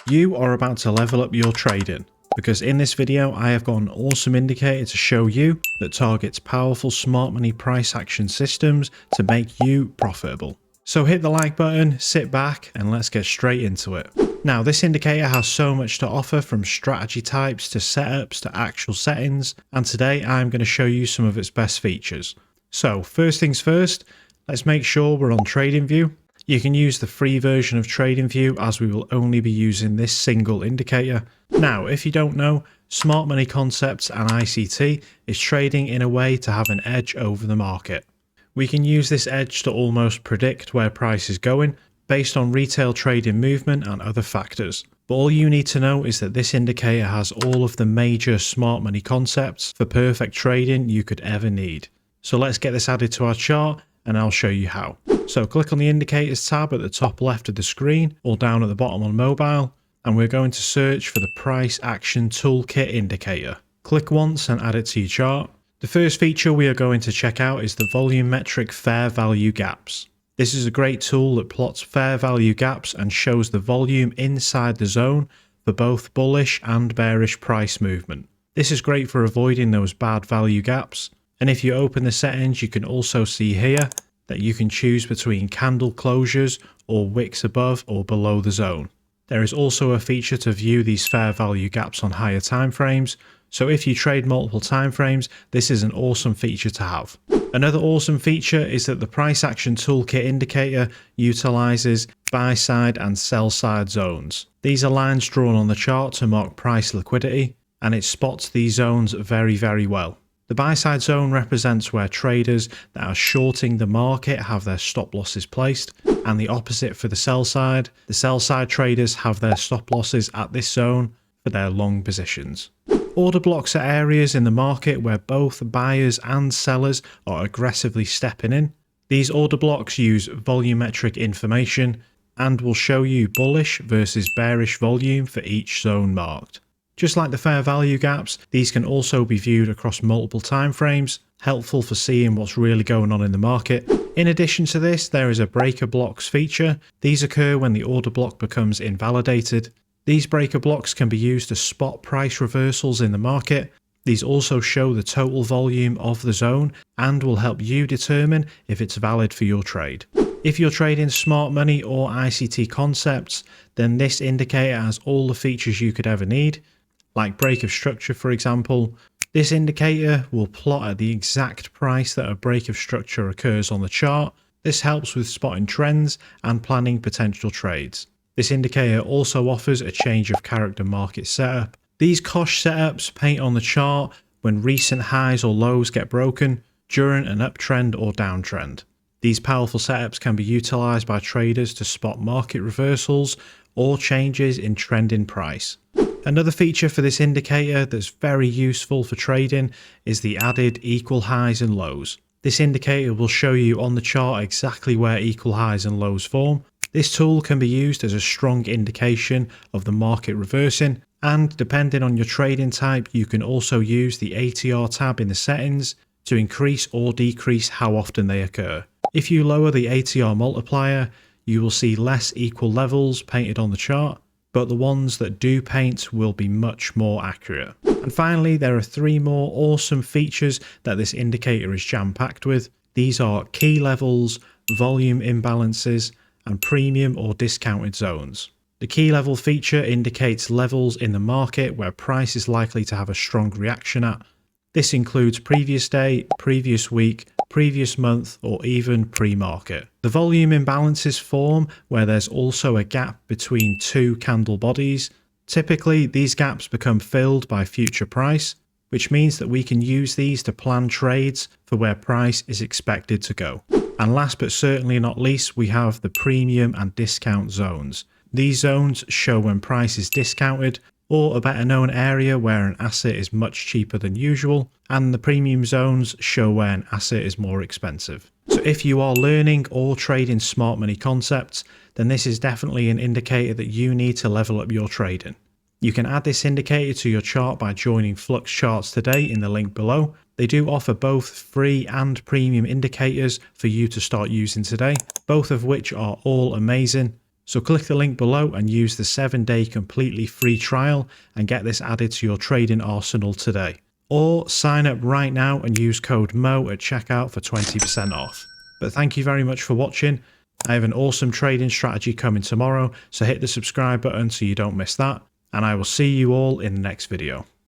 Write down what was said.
You are about to level up your trading, because in this video I have got an awesome indicator to show you that targets powerful smart money price action systems to make you profitable. So hit the like button, sit back, and let's get straight into it. Now, this indicator has so much to offer, from strategy types to setups to actual settings, and today I'm going to show you some of its best features. So first things first, let's make sure we're on TradingView. You can use the free version of TradingView, as we will only be using this single indicator. Now, if you don't know, Smart Money Concepts and ICT is trading in a way to have an edge over the market. We can use this edge to almost predict where price is going based on retail trading movement and other factors. But all you need to know is that this indicator has all of the major smart money concepts for perfect trading you could ever need. So let's get this added to our chart and I'll show you how. So click on the indicators tab at the top left of the screen or down at the bottom on mobile, and we're going to search for the price action toolkit indicator. Click once and add it to your chart. The first feature we are going to check out is the volumetric fair value gaps. This is a great tool that plots fair value gaps and shows the volume inside the zone for both bullish and bearish price movement. This is great for avoiding those bad value gaps. And if you open the settings, you can also see here that you can choose between candle closures or wicks above or below the zone. There is also a feature to view these fair value gaps on higher time frames. So if you trade multiple time frames, this is an awesome feature to have. Another awesome feature is that the price action toolkit indicator utilizes buy side and sell side zones. These are lines drawn on the chart to mark price liquidity, and it spots these zones very well. The buy side zone represents where traders that are shorting the market have their stop losses placed, and the opposite for the sell side traders have their stop losses at this zone for their long positions. Order blocks are areas in the market where both buyers and sellers are aggressively stepping in. These order blocks use volumetric information and will show you bullish versus bearish volume for each zone marked. Just like the fair value gaps, these can also be viewed across multiple time frames, helpful for seeing what's really going on in the market. In addition to this, there is a breaker blocks feature. These occur when the order block becomes invalidated. These breaker blocks can be used to spot price reversals in the market. These also show the total volume of the zone and will help you determine if it's valid for your trade. If you're trading smart money or ICT concepts, then this indicator has all the features you could ever need. Like break of structure, for example. This indicator will plot at the exact price that a break of structure occurs on the chart. This helps with spotting trends and planning potential trades. This indicator also offers a change of character market setup. These Kosh setups paint on the chart when recent highs or lows get broken during an uptrend or downtrend. These powerful setups can be utilized by traders to spot market reversals or changes in trend in price. Another feature for this indicator that's very useful for trading is the added equal highs and lows. This indicator will show you on the chart exactly where equal highs and lows form. This tool can be used as a strong indication of the market reversing, and depending on your trading type, you can also use the ATR tab in the settings to increase or decrease how often they occur. If you lower the ATR multiplier, you will see less equal levels painted on the chart, but the ones that do paint will be much more accurate. And finally, there are three more awesome features that this indicator is jam-packed with. These are key levels, volume imbalances, and premium or discounted zones. The key level feature indicates levels in the market where price is likely to have a strong reaction at. This includes previous day, previous week, previous month, or even pre-market. The volume imbalances form where there's also a gap between two candle bodies. Typically, these gaps become filled by future price, which means that we can use these to plan trades for where price is expected to go. And last but certainly not least, we have the premium and discount zones. These zones show when price is discounted, or a better known area where an asset is much cheaper than usual, and the premium zones show where an asset is more expensive. So if you are learning or trading smart money concepts, then this is definitely an indicator that you need to level up your trading. You can add this indicator to your chart by joining FLUX CHARTS today in the link below. They do offer both free and premium indicators for you to start using today, both of which are all amazing. So click the link below and use the 7-day completely free trial and get this added to your trading arsenal today. Or sign up right now and use code MO at checkout for 20% off. But thank you very much for watching. I have an awesome trading strategy coming tomorrow, so hit the subscribe button so you don't miss that, and I will see you all in the next video.